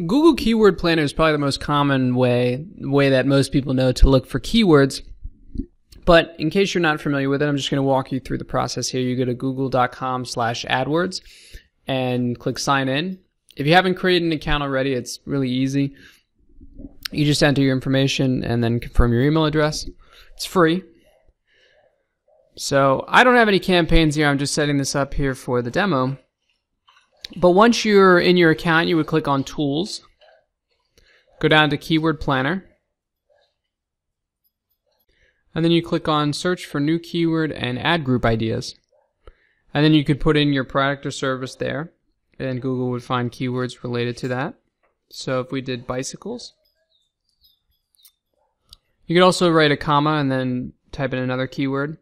Google Keyword Planner is probably the most common way that most people know to look for keywords. But in case you're not familiar with it, I'm just going to walk you through the process here. You go to google.com/AdWords and click sign in. If you haven't created an account already, it's really easy. You just enter your information and then confirm your email address. It's free. So I don't have any campaigns here. I'm just setting this up here for the demo. But once you're in your account, you would click on Tools, go down to Keyword Planner, and then you click on Search for New Keyword and Ad Group Ideas. And then you could put in your product or service there, and Google would find keywords related to that. So if we did bicycles, you could also write a comma and then type in another keyword.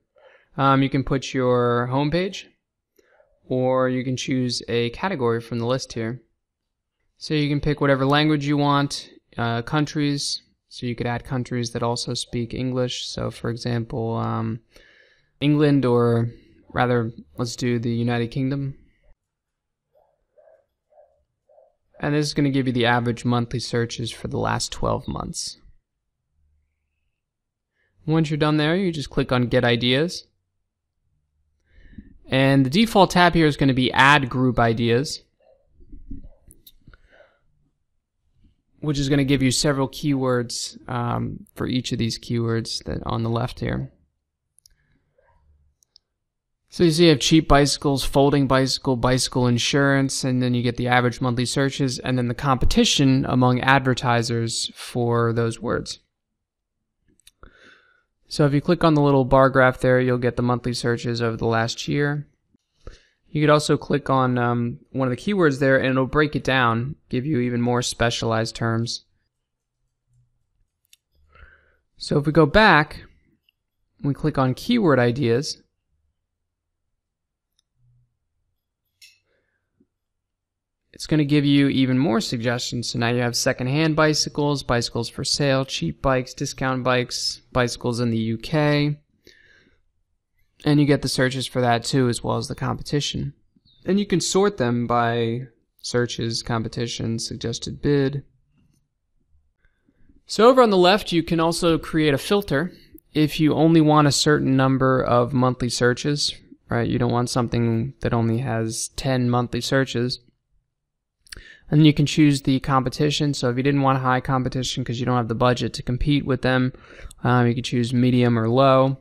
You can put your home page, or you can choose a category from the list here. So you can pick whatever language you want, countries, so you could add countries that also speak English. So for example, England, or rather, let's do the United Kingdom. And this is going to give you the average monthly searches for the last 12 months. Once you're done there, you just click on Get Ideas. And the default tab here is going to be Ad Group Ideas, which is going to give you several keywords for each of these keywords that on the left here. So you see you have cheap bicycles, folding bicycle, bicycle insurance, and then you get the average monthly searches, and then the competition among advertisers for those words. So if you click on the little bar graph there, you'll get the monthly searches over the last year. You could also click on one of the keywords there, and it'll break it down, give you even more specialized terms. So if we go back, we click on Keyword Ideas. It's going to give you even more suggestions. So now you have secondhand bicycles, bicycles for sale, cheap bikes, discount bikes, bicycles in the UK. And you get the searches for that too, as well as the competition. And you can sort them by searches, competition, suggested bid. So over on the left, you can also create a filter if you only want a certain number of monthly searches, right? You don't want something that only has 10 monthly searches. And then you can choose the competition. So if you didn't want high competition because you don't have the budget to compete with them, you could choose medium or low.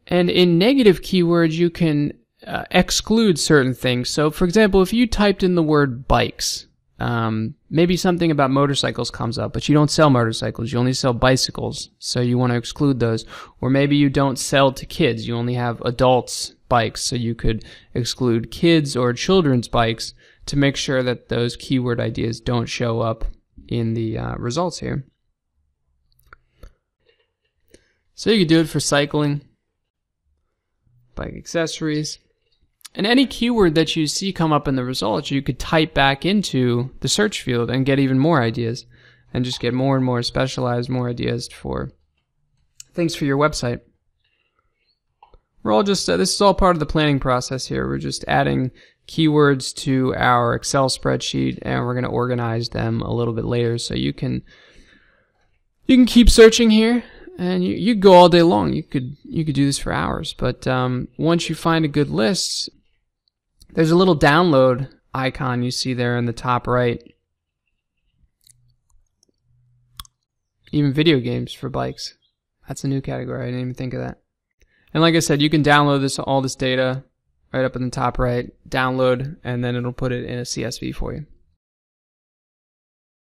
And in negative keywords, you can exclude certain things. So for example, if you typed in the word bikes, maybe something about motorcycles comes up, but you don't sell motorcycles, you only sell bicycles, so you want to exclude those. Or maybe you don't sell to kids, you only have adults bikes, so you could exclude kids or children's bikes to make sure that those keyword ideas don't show up in the results here. So you could do it for cycling, bike accessories, and any keyword that you see come up in the results, you could type back into the search field and get even more ideas, and just get more and more specialized, more ideas for things for your website. We're all just, this is all part of the planning process here. We're just adding keywords to our Excel spreadsheet, and we're going to organize them a little bit later. So you can keep searching here, and you go all day long. You could do this for hours. But once you find a good list, there's a little download icon you see there in the top right. Even video games for bikes. That's a new category. I didn't even think of that. And like I said, you can download all this data right up in the top right, download, and then it'll put it in a CSV for you.